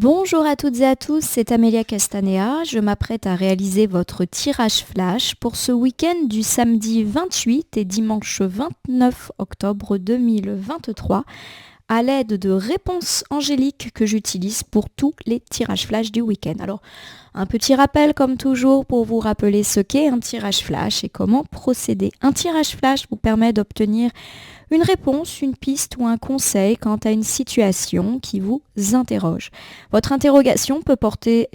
Bonjour à toutes et à tous, c'est Amélia Castanea. Je m'apprête à réaliser votre tirage flash pour ce week-end du samedi 28 et dimanche 29 octobre 2023 à l'aide de réponses angéliques que j'utilise pour tous les tirages flash du week-end. Alors, un petit rappel comme toujours pour vous rappeler ce qu'est un tirage flash et comment procéder. Un tirage flash vous permet d'obtenir une réponse, une piste ou un conseil quant à une situation qui vous interroge. Votre interrogation peut porter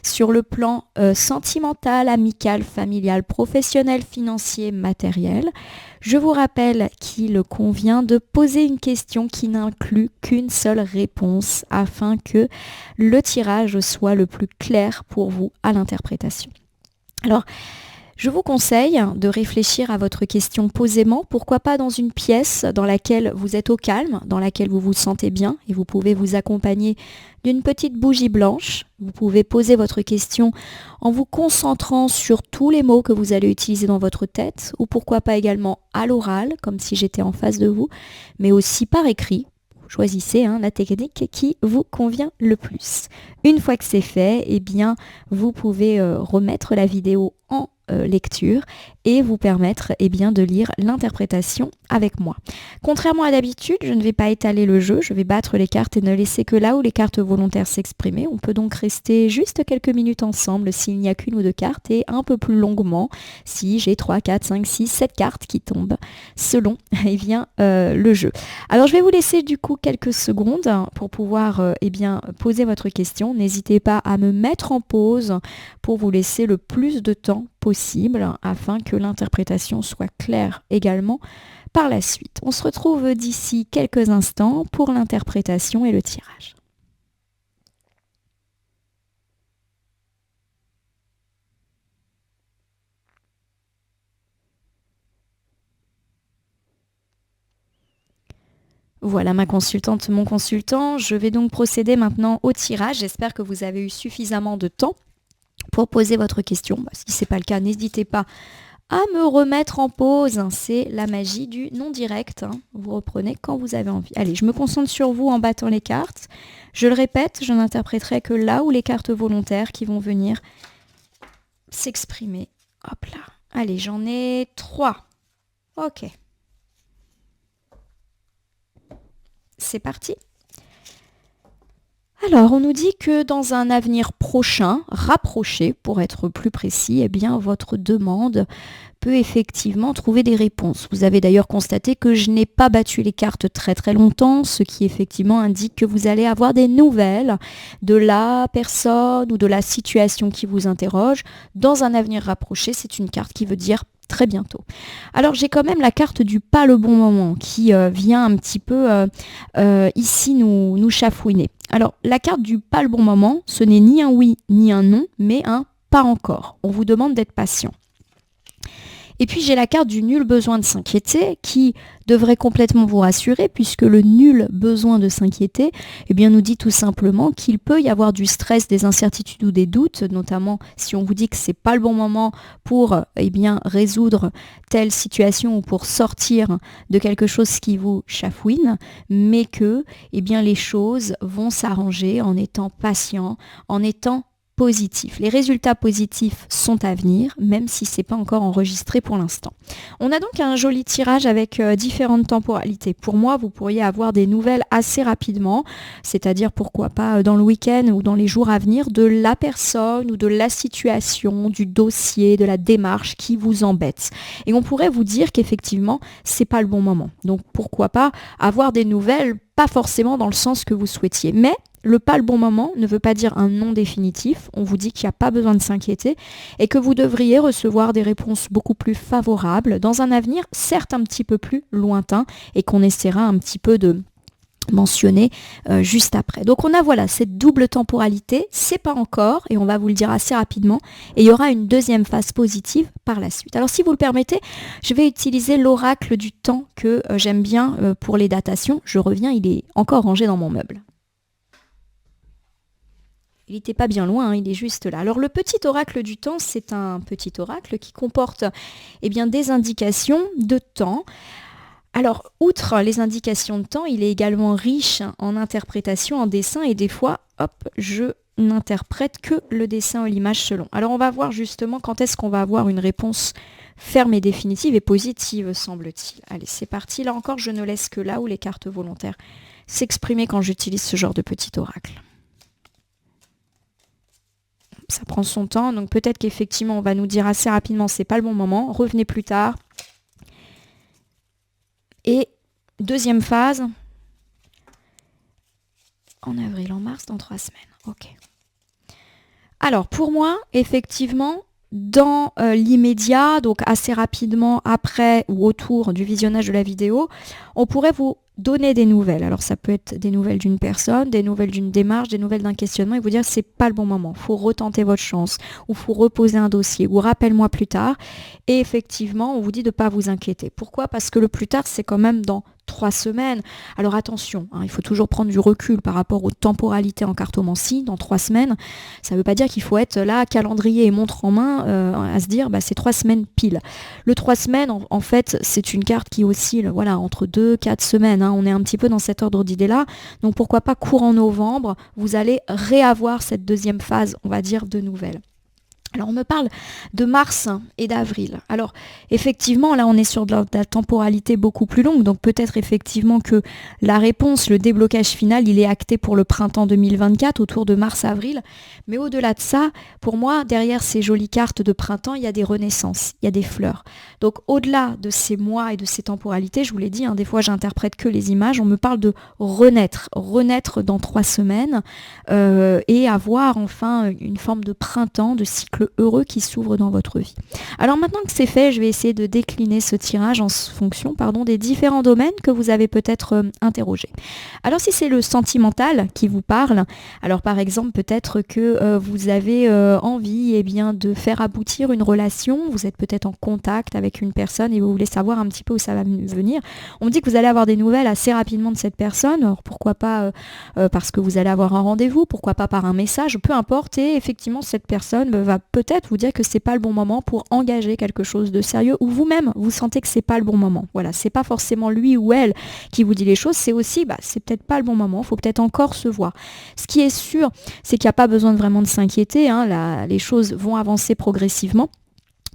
sur le plan sentimental, amical, familial, professionnel, financier, matériel. Je vous rappelle qu'il convient de poser une question qui n'inclut qu'une seule réponse afin que le tirage soit le plus clair pour vous à l'interprétation. Alors, je vous conseille de réfléchir à votre question posément, pourquoi pas dans une pièce dans laquelle vous êtes au calme, dans laquelle vous vous sentez bien et vous pouvez vous accompagner d'une petite bougie blanche. Vous pouvez poser votre question en vous concentrant sur tous les mots que vous allez utiliser dans votre tête ou pourquoi pas également à l'oral, comme si j'étais en face de vous, mais aussi par écrit. Choisissez la technique qui vous convient le plus. Une fois que c'est fait, vous pouvez remettre la vidéo en lecture et vous permettre de lire l'interprétation avec moi. Contrairement à d'habitude, je ne vais pas étaler le jeu, je vais battre les cartes et ne laisser que là où les cartes volontaires s'exprimer. On peut donc rester juste quelques minutes ensemble s'il n'y a qu'une ou deux cartes et un peu plus longuement si j'ai 3, 4, 5, 6, 7 cartes qui tombent selon le jeu. Alors je vais vous laisser du coup quelques secondes pour pouvoir poser votre question. N'hésitez pas à me mettre en pause pour vous laisser le plus de temps possible afin que l'interprétation soit claire également par la suite. On se retrouve d'ici quelques instants pour l'interprétation et le tirage. Voilà ma consultante, mon consultant. Je vais donc procéder maintenant au tirage. J'espère que vous avez eu suffisamment de temps pour poser votre question. Si ce n'est pas le cas, n'hésitez pas à me remettre en pause. C'est la magie du non-direct. Vous reprenez quand vous avez envie. Allez, je me concentre sur vous en battant les cartes. Je le répète, je n'interpréterai que là où les cartes volontaires qui vont venir s'exprimer. Hop là. Allez, j'en ai 3. Ok. C'est parti. Alors, on nous dit que dans un avenir prochain, rapproché pour être plus précis, votre demande peut effectivement trouver des réponses. Vous avez d'ailleurs constaté que je n'ai pas battu les cartes très très longtemps, ce qui effectivement indique que vous allez avoir des nouvelles de la personne ou de la situation qui vous interroge. Dans un avenir rapproché, c'est une carte qui veut dire très bientôt. Alors j'ai quand même la carte du pas le bon moment qui vient un petit peu ici nous chafouiner. Alors la carte du pas le bon moment, ce n'est ni un oui ni un non, mais un pas encore. On vous demande d'être patient. Et puis j'ai la carte du nul besoin de s'inquiéter qui devrait complètement vous rassurer puisque le nul besoin de s'inquiéter nous dit tout simplement qu'il peut y avoir du stress, des incertitudes ou des doutes, notamment si on vous dit que c'est pas le bon moment pour résoudre telle situation ou pour sortir de quelque chose qui vous chafouine, mais que les choses vont s'arranger en étant patient, en étant positif. Les résultats positifs sont à venir, même si ce n'est pas encore enregistré pour l'instant. On a donc un joli tirage avec différentes temporalités. Pour moi, vous pourriez avoir des nouvelles assez rapidement, c'est-à-dire pourquoi pas dans le week-end ou dans les jours à venir, de la personne ou de la situation, du dossier, de la démarche qui vous embête. Et on pourrait vous dire qu'effectivement, c'est pas le bon moment. Donc pourquoi pas avoir des nouvelles, pas forcément dans le sens que vous souhaitiez, mais le pas le bon moment ne veut pas dire un non définitif. On vous dit qu'il n'y a pas besoin de s'inquiéter et que vous devriez recevoir des réponses beaucoup plus favorables dans un avenir certes un petit peu plus lointain et qu'on essaiera un petit peu de mentionner juste après. Donc on a cette double temporalité, c'est pas encore et on va vous le dire assez rapidement et il y aura une deuxième phase positive par la suite. Alors si vous le permettez, je vais utiliser l'oracle du temps que j'aime bien pour les datations. Je reviens, il est encore rangé dans mon meuble. Il n'était pas bien loin, il est juste là. Alors le petit oracle du temps, c'est un petit oracle qui comporte des indications de temps Alors, outre les indications de temps, il est également riche en interprétation, en dessin, et des fois, hop, je n'interprète que le dessin ou l'image selon. Alors, on va voir justement quand est-ce qu'on va avoir une réponse ferme et définitive et positive, semble-t-il. Allez, c'est parti. Là encore, je ne laisse que là où les cartes volontaires s'exprimer quand j'utilise ce genre de petit oracle. Ça prend son temps, donc peut-être qu'effectivement, on va nous dire assez rapidement, c'est pas le bon moment, revenez plus tard. Et deuxième phase, en avril, en mars, dans 3 semaines. Ok. Alors, pour moi, effectivement, dans l'immédiat, donc assez rapidement après ou autour du visionnage de la vidéo, on pourrait vous donner des nouvelles. Alors, ça peut être des nouvelles d'une personne, des nouvelles d'une démarche, des nouvelles d'un questionnement, et vous dire c'est pas le bon moment, il faut retenter votre chance, ou faut reposer un dossier, ou rappelle-moi plus tard. Et effectivement, on vous dit de ne pas vous inquiéter. Pourquoi ? Parce que le plus tard, c'est quand même dans 3 semaines. Alors attention, il faut toujours prendre du recul par rapport aux temporalités en cartomancie. Dans 3 semaines, ça ne veut pas dire qu'il faut être là, calendrier et montre en main, à se dire c'est 3 semaines pile. Le 3 semaines, en fait, c'est une carte qui oscille entre 2-4 semaines. On est un petit peu dans cet ordre d'idée-là. Donc pourquoi pas courant novembre, vous allez réavoir cette deuxième phase, on va dire, de nouvelles. Alors on me parle de mars et d'avril. Alors effectivement, là on est sur de la temporalité beaucoup plus longue, donc peut-être effectivement que la réponse, le déblocage final, il est acté pour le printemps 2024, autour de mars-avril. Mais au-delà de ça, pour moi, derrière ces jolies cartes de printemps, il y a des renaissances, il y a des fleurs. Donc au-delà de ces mois et de ces temporalités, je vous l'ai dit, des fois j'interprète que les images, on me parle de renaître dans 3 semaines et avoir enfin une forme de printemps, de cycle heureux qui s'ouvre dans votre vie. Alors maintenant que c'est fait, je vais essayer de décliner ce tirage en fonction des différents domaines que vous avez peut-être interrogés. Alors si c'est le sentimental qui vous parle, alors par exemple peut-être que vous avez envie de faire aboutir une relation, vous êtes peut-être en contact avec une personne et vous voulez savoir un petit peu où ça va venir. On me dit que vous allez avoir des nouvelles assez rapidement de cette personne, alors pourquoi pas parce que vous allez avoir un rendez-vous, pourquoi pas par un message, peu importe, et effectivement cette personne va peut-être vous dire que c'est pas le bon moment pour engager quelque chose de sérieux, ou vous-même vous sentez que c'est pas le bon moment. Voilà, c'est pas forcément lui ou elle qui vous dit les choses, c'est aussi c'est peut-être pas le bon moment, faut peut-être encore se voir. Ce qui est sûr, c'est qu'il n'y a pas besoin vraiment de s'inquiéter, les choses vont avancer progressivement.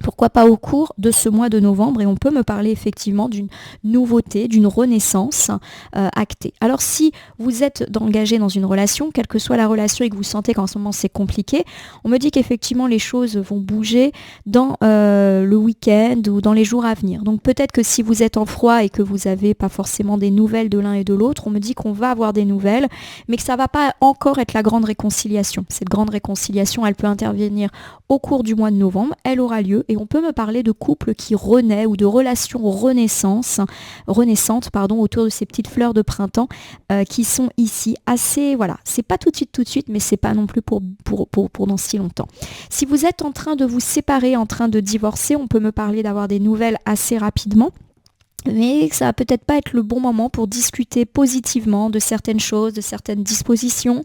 Pourquoi pas au cours de ce mois de novembre, et on peut me parler effectivement d'une nouveauté, d'une renaissance actée. Alors si vous êtes engagé dans une relation, quelle que soit la relation et que vous sentez qu'en ce moment c'est compliqué, on me dit qu'effectivement les choses vont bouger dans le week-end ou dans les jours à venir. Donc peut-être que si vous êtes en froid et que vous n'avez pas forcément des nouvelles de l'un et de l'autre, on me dit qu'on va avoir des nouvelles, mais que ça ne va pas encore être la grande réconciliation. Cette grande réconciliation, elle peut intervenir au cours du mois de novembre, elle aura lieu. Et on peut me parler de couples qui renaissent ou de relations renaissantes autour de ces petites fleurs de printemps qui sont ici assez, c'est pas tout de suite, mais c'est pas non plus pour dans si longtemps. Si vous êtes en train de vous séparer, en train de divorcer, on peut me parler d'avoir des nouvelles assez rapidement. Mais ça va peut-être pas être le bon moment pour discuter positivement de certaines choses, de certaines dispositions.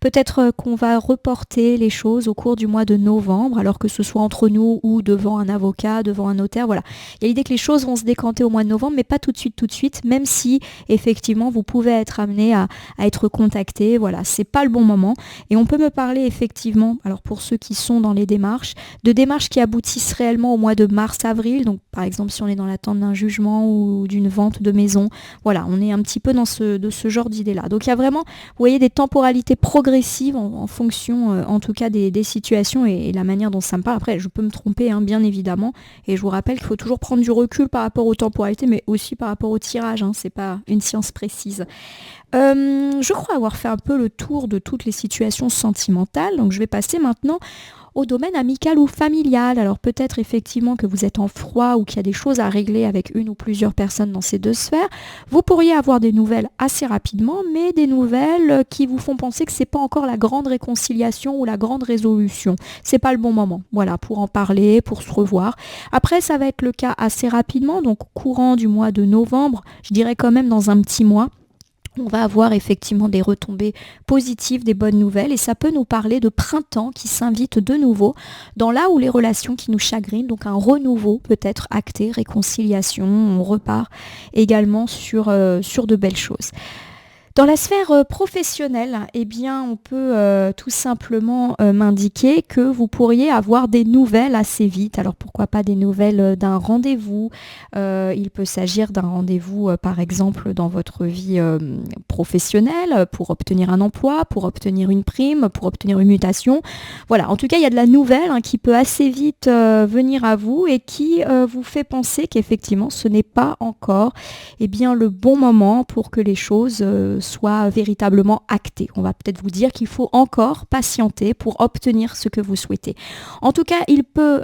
Peut-être qu'on va reporter les choses au cours du mois de novembre, alors que ce soit entre nous ou devant un avocat, devant un notaire. Voilà. Il y a l'idée que les choses vont se décanter au mois de novembre, mais pas tout de suite, même si effectivement vous pouvez être amené à être contacté. Voilà, c'est pas le bon moment. Et on peut me parler effectivement, alors pour ceux qui sont dans les démarches, de démarches qui aboutissent réellement au mois de mars-avril. Donc par exemple, si on est dans l'attente d'un jugement ou d'une vente de maison. Voilà, on est un petit peu dans ce genre d'idée-là. Donc il y a vraiment, vous voyez, des temporalités progressives en fonction, en tout cas, des situations et la manière dont ça me parle. Après, je peux me tromper, bien évidemment. Et je vous rappelle qu'il faut toujours prendre du recul par rapport aux temporalités, mais aussi par rapport au tirage. C'est pas une science précise. Je crois avoir fait un peu le tour de toutes les situations sentimentales. Donc je vais passer maintenant au domaine amical ou familial. Alors peut-être effectivement que vous êtes en froid ou qu'il y a des choses à régler avec une ou plusieurs personnes dans ces 2 sphères. Vous pourriez avoir des nouvelles assez rapidement, mais des nouvelles qui vous font penser que c'est pas encore la grande réconciliation ou la grande résolution. C'est pas le bon moment. Voilà, pour en parler, pour se revoir. Après, ça va être le cas assez rapidement, donc courant du mois de novembre, je dirais quand même dans un petit mois. On va avoir effectivement des retombées positives, des bonnes nouvelles et ça peut nous parler de printemps qui s'invite de nouveau dans là où les relations qui nous chagrinent, donc un renouveau peut-être acté, réconciliation, on repart également sur de belles choses. Dans la sphère professionnelle, eh bien, on peut tout simplement m'indiquer que vous pourriez avoir des nouvelles assez vite. Alors pourquoi pas des nouvelles d'un rendez-vous. Il peut s'agir d'un rendez-vous, par exemple, dans votre vie professionnelle, pour obtenir un emploi, pour obtenir une prime, pour obtenir une mutation. Voilà, en tout cas, il y a de la nouvelle qui peut assez vite venir à vous et qui vous fait penser qu'effectivement, ce n'est pas encore eh bien, le bon moment pour que les choses soit véritablement acté. On va peut-être vous dire qu'il faut encore patienter pour obtenir ce que vous souhaitez. En tout cas, il peut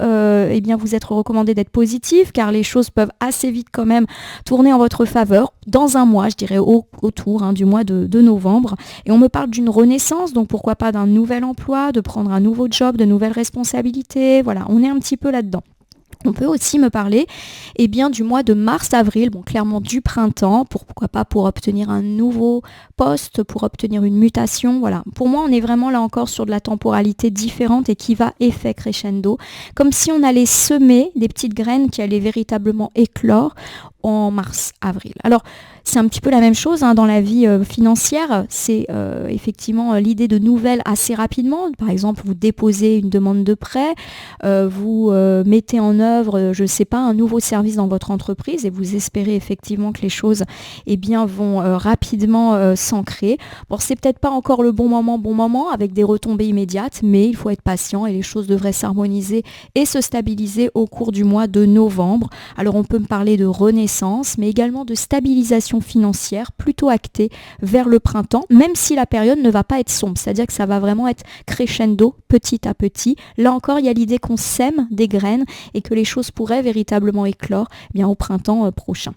eh bien, vous être recommandé d'être positif car les choses peuvent assez vite quand même tourner en votre faveur dans un mois, je dirais autour du mois de novembre. Et on me parle d'une renaissance, donc pourquoi pas d'un nouvel emploi, de prendre un nouveau job, de nouvelles responsabilités. Voilà, on est un petit peu là-dedans. On peut aussi me parler eh bien, du mois de mars-avril, bon, clairement du printemps, pourquoi pas pour obtenir un nouveau poste, pour obtenir une mutation. Voilà. Pour moi, on est vraiment là encore sur de la temporalité différente et qui va effet crescendo, comme si on allait semer des petites graines qui allaient véritablement éclore en mars-avril. Alors, c'est un petit peu la même chose dans la vie financière. C'est effectivement l'idée de nouvelles assez rapidement. Par exemple, vous déposez une demande de prêt, vous mettez en œuvre, je ne sais pas, un nouveau service dans votre entreprise et vous espérez effectivement que les choses eh bien, vont rapidement s'ancrer. Bon, c'est peut-être pas encore le bon moment avec des retombées immédiates, mais il faut être patient et les choses devraient s'harmoniser et se stabiliser au cours du mois de novembre. Alors, on peut me parler de renaissance, mais également de stabilisation financière plutôt actée vers le printemps, même si la période ne va pas être sombre, c'est-à-dire que ça va vraiment être crescendo, petit à petit. Là encore, il y a l'idée qu'on sème des graines et que les choses pourraient véritablement éclore bien, au printemps prochain.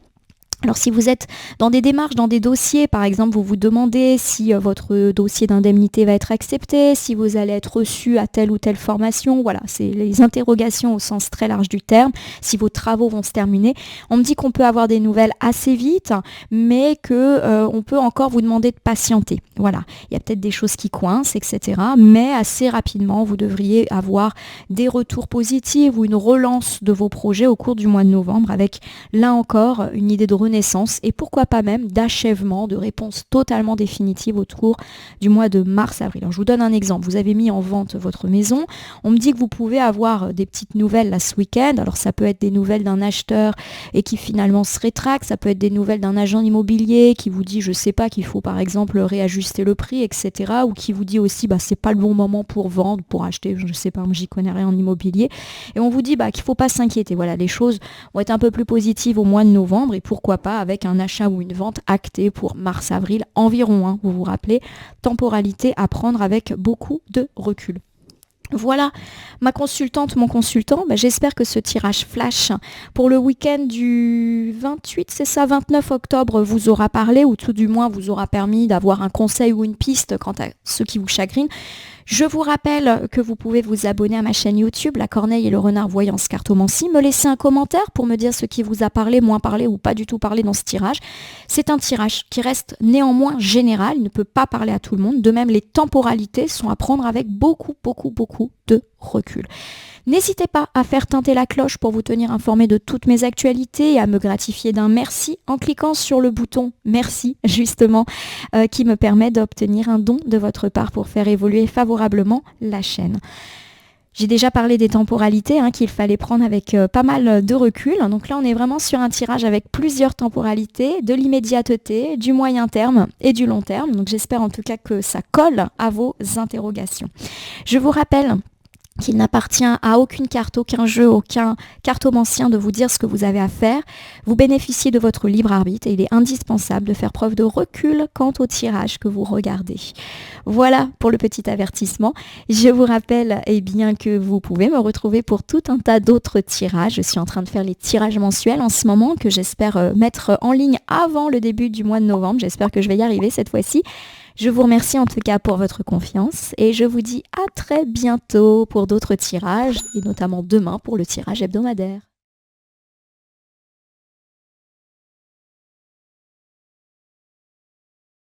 Alors si vous êtes dans des démarches, dans des dossiers, par exemple, vous vous demandez si votre dossier d'indemnité va être accepté, si vous allez être reçu à telle ou telle formation, voilà, c'est les interrogations au sens très large du terme, si vos travaux vont se terminer. On me dit qu'on peut avoir des nouvelles assez vite, mais que on peut encore vous demander de patienter. Voilà, il y a peut-être des choses qui coincent, etc. Mais assez rapidement, vous devriez avoir des retours positifs ou une relance de vos projets au cours du mois de novembre avec, là encore, une idée de renaissance et pourquoi pas même d'achèvement, de réponse totalement définitive au cours du mois de mars-avril. Alors, je vous donne un exemple. Vous avez mis en vente votre maison. On me dit que vous pouvez avoir des petites nouvelles là ce week-end. Alors ça peut être des nouvelles d'un acheteur et qui finalement se rétracte. Ça peut être des nouvelles d'un agent immobilier qui vous dit, je sais pas, qu'il faut par exemple réajuster le prix, etc. Ou qui vous dit aussi, c'est pas le bon moment pour vendre, pour acheter, je sais pas, moi j'y connais rien en immobilier. Et on vous dit qu'il faut pas s'inquiéter. Voilà, les choses vont être un peu plus positives au mois de novembre et pourquoi pas avec un achat ou une vente actée pour mars-avril environ. Vous vous rappelez, temporalité à prendre avec beaucoup de recul. Voilà ma consultante, mon consultant. J'espère que ce tirage flash pour le week-end du 28, c'est ça, 29 octobre vous aura parlé ou tout du moins vous aura permis d'avoir un conseil ou une piste quant à ce qui vous chagrine. Je vous rappelle que vous pouvez vous abonner à ma chaîne YouTube, La Corneille et le Renard Voyance Cartomancie, me laisser un commentaire pour me dire ce qui vous a parlé, moins parlé ou pas du tout parlé dans ce tirage. C'est un tirage qui reste néanmoins général, il ne peut pas parler à tout le monde. De même, les temporalités sont à prendre avec beaucoup de recul. N'hésitez pas à faire teinter la cloche pour vous tenir informé de toutes mes actualités et à me gratifier d'un merci en cliquant sur le bouton merci justement qui me permet d'obtenir un don de votre part pour faire évoluer favorablement la chaîne. J'ai déjà parlé des temporalités qu'il fallait prendre avec pas mal de recul. Donc là, on est vraiment sur un tirage avec plusieurs temporalités, de l'immédiateté, du moyen terme et du long terme. Donc j'espère en tout cas que ça colle à vos interrogations. Je vous rappelle qu'il n'appartient à aucune carte, aucun jeu, aucun cartomancien de vous dire ce que vous avez à faire. Vous bénéficiez de votre libre arbitre et il est indispensable de faire preuve de recul quant au tirage que vous regardez. Voilà pour le petit avertissement. Je vous rappelle bien que vous pouvez me retrouver pour tout un tas d'autres tirages. Je suis en train de faire les tirages mensuels en ce moment que j'espère mettre en ligne avant le début du mois de novembre. J'espère que je vais y arriver cette fois-ci. Je vous remercie en tout cas pour votre confiance et je vous dis à très bientôt pour d'autres tirages et notamment demain pour le tirage hebdomadaire.